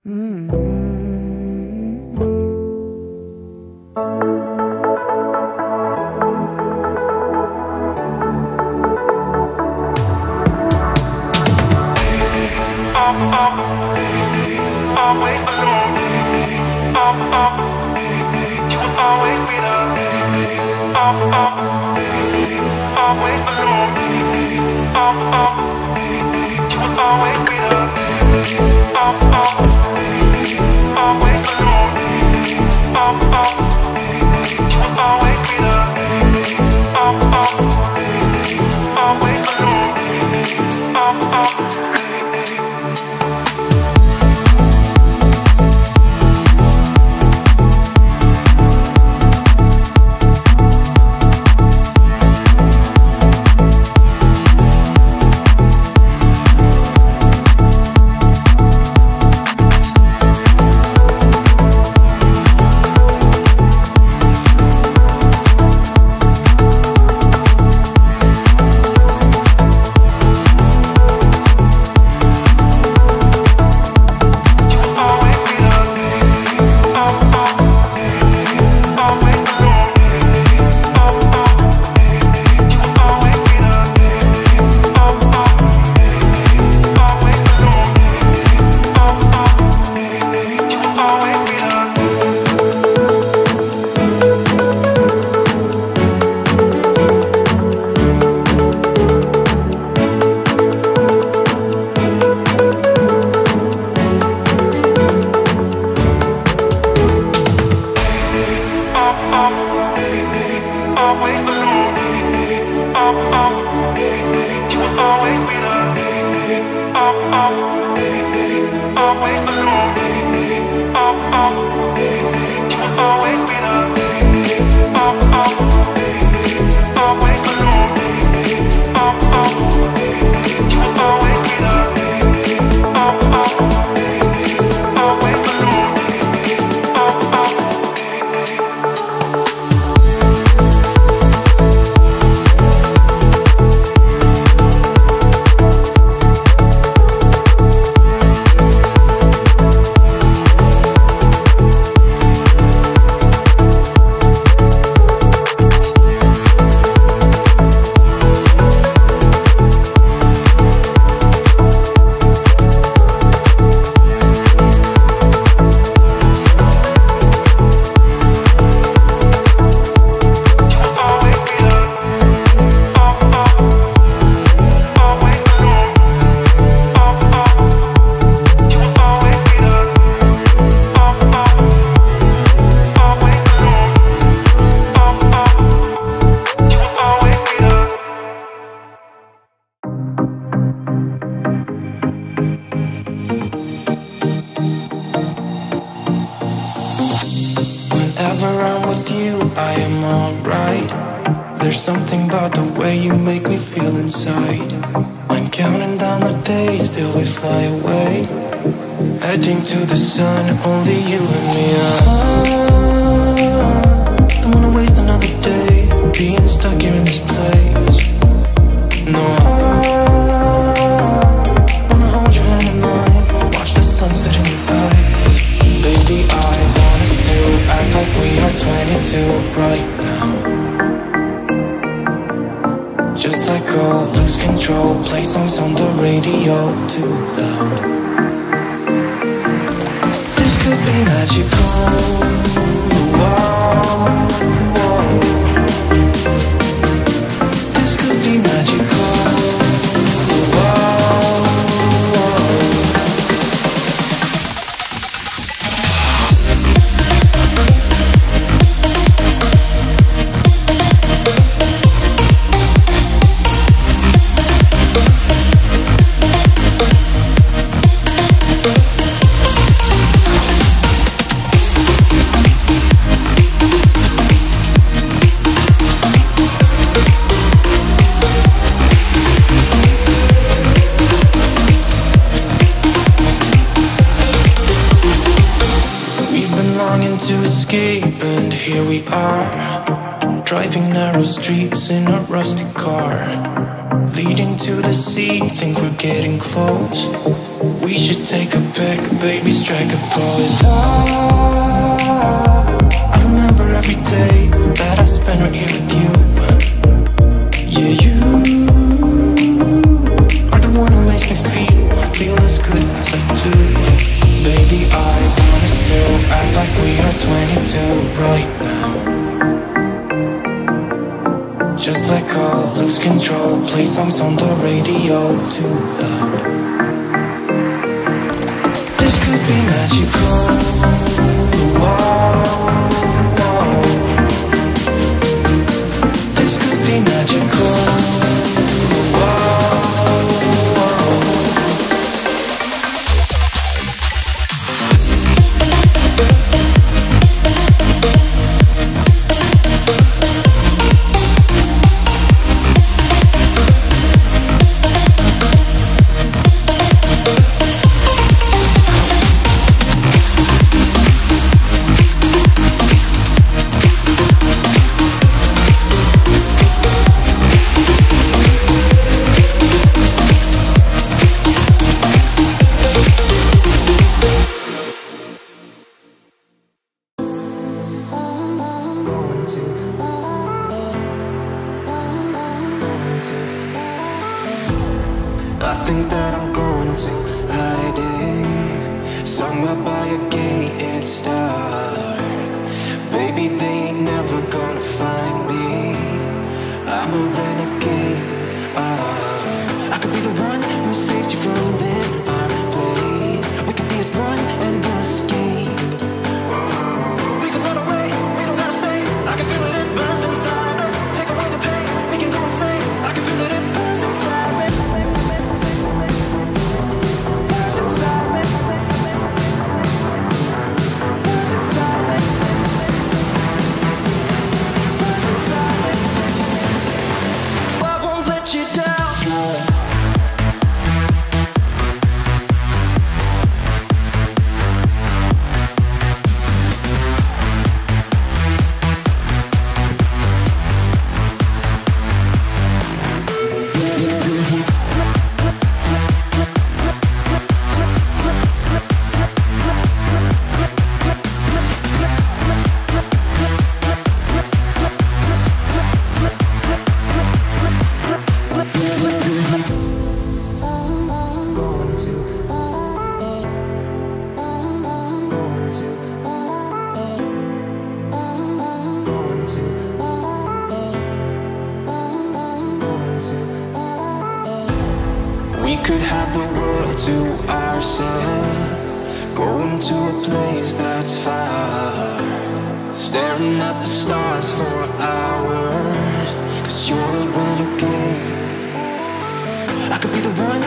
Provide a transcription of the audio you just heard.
Always alone. You will always be there. Always alone. You will always be there. Always alone. You will always be there. Always alone. Always alone. You will always be there. Always alone. You will always be there. Always alone. You will always be there. Always alone. Whenever I'm with you, I am alright. There's something about the way you make me feel inside. I'm counting down the days till we fly away, heading to the sun, only you and me. Don't wanna waste another day being stuck here in this place. No, wanna hold your hand in mine, watch the sunset in your eyes. Baby, I want us to act like we are 22 right now. Just let go, lose control, play songs on the radio too loud. This could be magical. Whoa, whoa. This could be magical. Whoa, whoa. To escape, and here we are, driving narrow streets in a rusty car, leading to the sea, think we're getting close. We should take a pic, baby, strike a pose. I remember every day that I spent right here with you. Yeah, you are the one who makes me feel as good as I do. Baby, I wanna still act like we are 22 right now. Just let go, lose control, play songs on the radio too loud. This could be magical. Whoa, whoa. This could be magical. Whoa, whoa. I think that I'm going to hiding somewhere by a gated star. Baby, they ain't never gonna find me. I'm a renegade. I could be the one who saved you from this place. We could be as one and we'll escape. We could run away, we don't gotta stay. I can feel it, it burns inside me. Take away the pain, we can go insane. I can feel it, it burns inside me. We could have the world to ourselves, going to a place that's far, staring at the stars for hours, 'cause you're a renegade. I could be the one